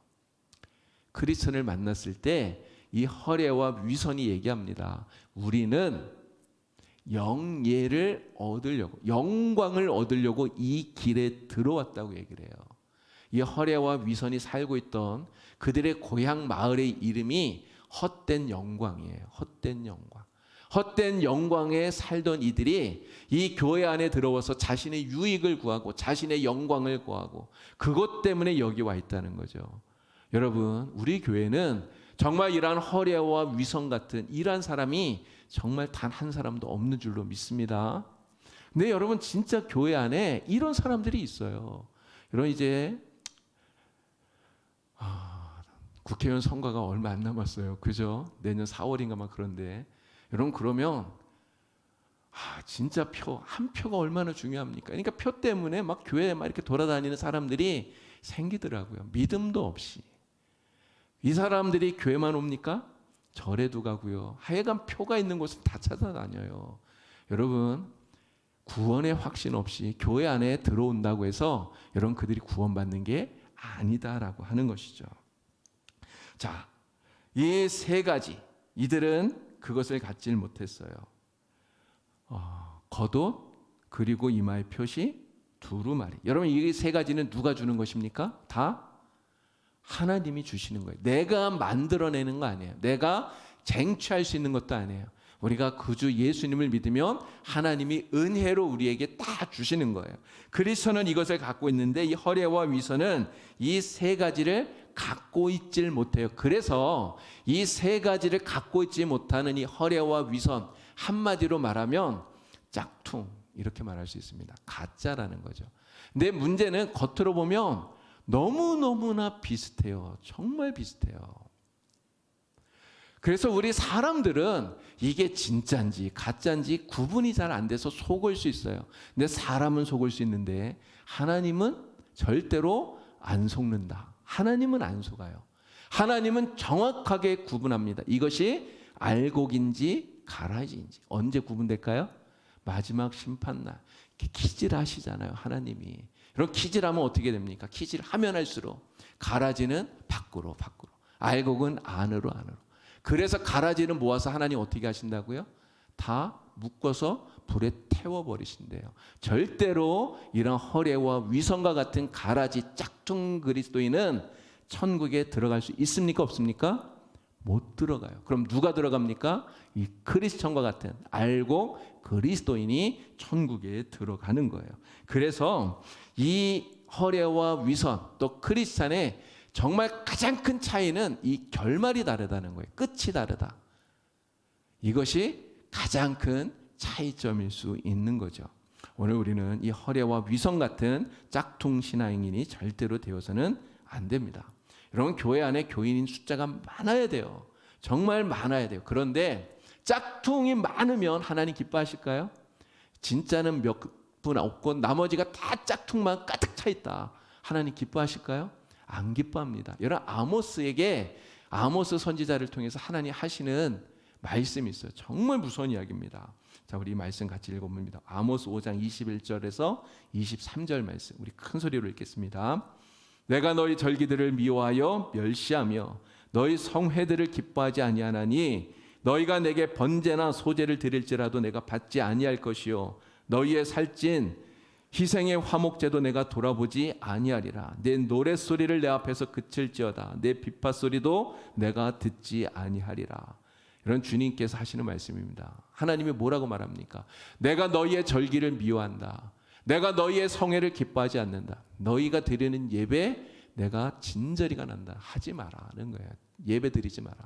크리스천을 만났을 때 이 허례와 위선이 얘기합니다. 우리는 영예를 얻으려고, 영광을 얻으려고 이 길에 들어왔다고 얘기를 해요. 이 허례와 위선이 살고 있던 그들의 고향 마을의 이름이 헛된 영광이에요. 헛된 영광. 헛된 영광에 살던 이들이 이 교회 안에 들어와서 자신의 유익을 구하고 자신의 영광을 구하고 그것 때문에 여기 와 있다는 거죠. 여러분, 우리 교회는 정말 이러한 허례와 위선 같은 이러한 사람이 정말 단 한 사람도 없는 줄로 믿습니다. 근데 여러분, 진짜 교회 안에 이런 사람들이 있어요. 여러분, 이제 국회의원 선거가 얼마 안 남았어요. 그죠? 내년 4월인가 막 그런데 여러분 그러면 진짜 한 표가 얼마나 중요합니까? 그러니까 표 때문에 막 교회에 막 이렇게 돌아다니는 사람들이 생기더라고요. 믿음도 없이. 이 사람들이 교회만 옵니까? 절에도 가고요. 하여간 표가 있는 곳을 다 찾아다녀요. 여러분 구원의 확신 없이 교회 안에 들어온다고 해서 여러분 그들이 구원받는 게 아니다라고 하는 것이죠. 자, 이 세 가지 이들은 그것을 갖질 못했어요. 겉옷 그리고 이마의 표시 두루마리. 여러분 이 세 가지는 누가 주는 것입니까? 다 하나님이 주시는 거예요. 내가 만들어내는 거 아니에요. 내가 쟁취할 수 있는 것도 아니에요. 우리가 구주 예수님을 믿으면 하나님이 은혜로 우리에게 다 주시는 거예요. 그리스도는 이것을 갖고 있는데 이 허례와 위선은 이 세 가지를 갖고 있질 못해요. 그래서 이 세 가지를 갖고 있지 못하는 이 허례와 위선, 한마디로 말하면 짝퉁 이렇게 말할 수 있습니다. 가짜라는 거죠. 근데 문제는 겉으로 보면 너무너무나 비슷해요. 정말 비슷해요. 그래서 우리 사람들은 이게 진짜인지 가짜인지 구분이 잘 안 돼서 속을 수 있어요. 근데 사람은 속을 수 있는데 하나님은 절대로 안 속는다. 하나님은 안 속아요. 하나님은 정확하게 구분합니다. 이것이 알곡인지 가라지인지. 언제 구분될까요? 마지막 심판날. 키질하시잖아요, 하나님이. 그럼 키질하면 어떻게 됩니까? 키질하면 할수록 가라지는 밖으로, 알곡은 안으로. 그래서 가라지는 모아서 하나님 어떻게 하신다고요? 다 묶어서 불에 태워버리신대요. 절대로 이런 허례와 위선과 같은 가라지 짝퉁 그리스도인은 천국에 들어갈 수 있습니까? 없습니까? 못 들어가요. 그럼 누가 들어갑니까? 이 크리스천과 같은 알곡 그리스도인이 천국에 들어가는 거예요. 그래서 이 허례와 위선 또 크리스찬의 정말 가장 큰 차이는 이 결말이 다르다는 거예요. 끝이 다르다. 이것이 가장 큰 차이점일 수 있는 거죠. 오늘 우리는 이 허례와 위선 같은 짝퉁 신앙인이 절대로 되어서는 안 됩니다. 여러분 교회 안에 교인인 숫자가 많아야 돼요. 정말 많아야 돼요. 그런데 짝퉁이 많으면 하나님 기뻐하실까요? 진짜는 몇 분 없고 나머지가 다 짝퉁만 가득 차 있다. 하나님 기뻐하실까요? 안 기뻐합니다. 여러분 아모스에게 아모스 선지자를 통해서 하나님 하시는 말씀이 있어요. 정말 무서운 이야기입니다. 자, 우리 이 말씀 같이 읽어봅니다. 아모스 5장 21절에서 23절 말씀. 우리 큰 소리로 읽겠습니다. 내가 너희 절기들을 미워하여 멸시하며 너희 성회들을 기뻐하지 아니하나니 너희가 내게 번제나 소제를 드릴지라도 내가 받지 아니할 것이요 너희의 살찐 희생의 화목제도 내가 돌아보지 아니하리라. 내 노랫소리를 내 앞에서 그칠지어다. 내 비파소리도 내가 듣지 아니하리라. 이런 주님께서 하시는 말씀입니다. 하나님이 뭐라고 말합니까? 내가 너희의 절기를 미워한다. 내가 너희의 성회를 기뻐하지 않는다. 너희가 드리는 예배 내가 진저리가 난다. 하지 마라는 거예요. 예배 드리지 마라.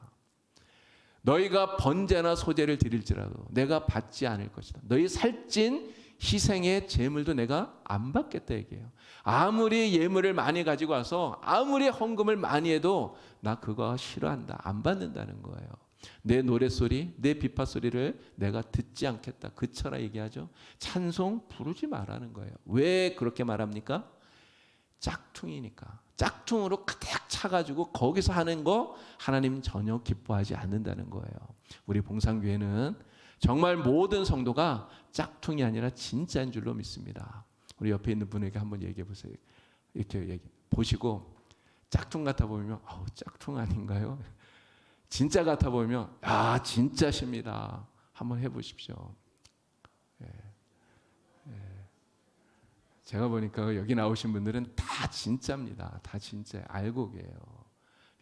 너희가 번제나 소제를 드릴지라도 내가 받지 않을 것이다. 너희 살찐 희생의 제물도 내가 안 받겠다 얘기해요. 아무리 예물을 많이 가지고 와서 아무리 헌금을 많이 해도 나 그거 싫어한다. 안 받는다는 거예요. 내 노랫소리, 내 비파소리를 내가 듣지 않겠다. 그쳐라 얘기하죠. 찬송 부르지 말라는 거예요. 왜 그렇게 말합니까? 짝퉁이니까. 짝퉁으로 가득 차가지고 거기서 하는 거 하나님 전혀 기뻐하지 않는다는 거예요. 우리 봉산교회는 정말 모든 성도가 짝퉁이 아니라 진짜인 줄로 믿습니다. 우리 옆에 있는 분에게 한번 얘기해 보세요. 이렇게 보시고 짝퉁 같아 보이면 짝퉁 아닌가요? 진짜 같아 보이면 진짜십니다. 한번 해보십시오. 제가 보니까 여기 나오신 분들은 다 진짜입니다. 다 진짜 알곡이에요.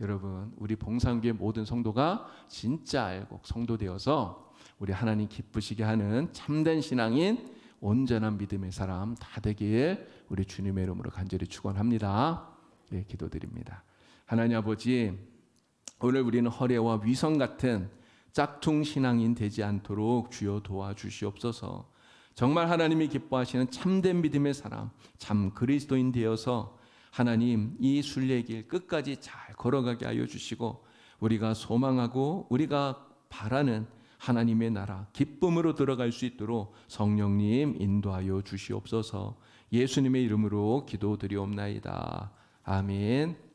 여러분 우리 봉산교회 모든 성도가 진짜 알곡 성도 되어서 우리 하나님 기쁘시게 하는 참된 신앙인 온전한 믿음의 사람 다 되길 우리 주님의 이름으로 간절히 축원합니다. 네, 기도드립니다. 하나님 아버지, 오늘 우리는 허례와 위선 같은 짝퉁 신앙인 되지 않도록 주여 도와주시옵소서. 정말 하나님이 기뻐하시는 참된 믿음의 사람, 참 그리스도인 되어서 하나님, 이 순례길 끝까지 잘 걸어가게 하여 주시고 우리가 소망하고 우리가 바라는 하나님의 나라 기쁨으로 들어갈 수 있도록 성령님 인도하여 주시옵소서. 예수님의 이름으로 기도드리옵나이다. 아멘.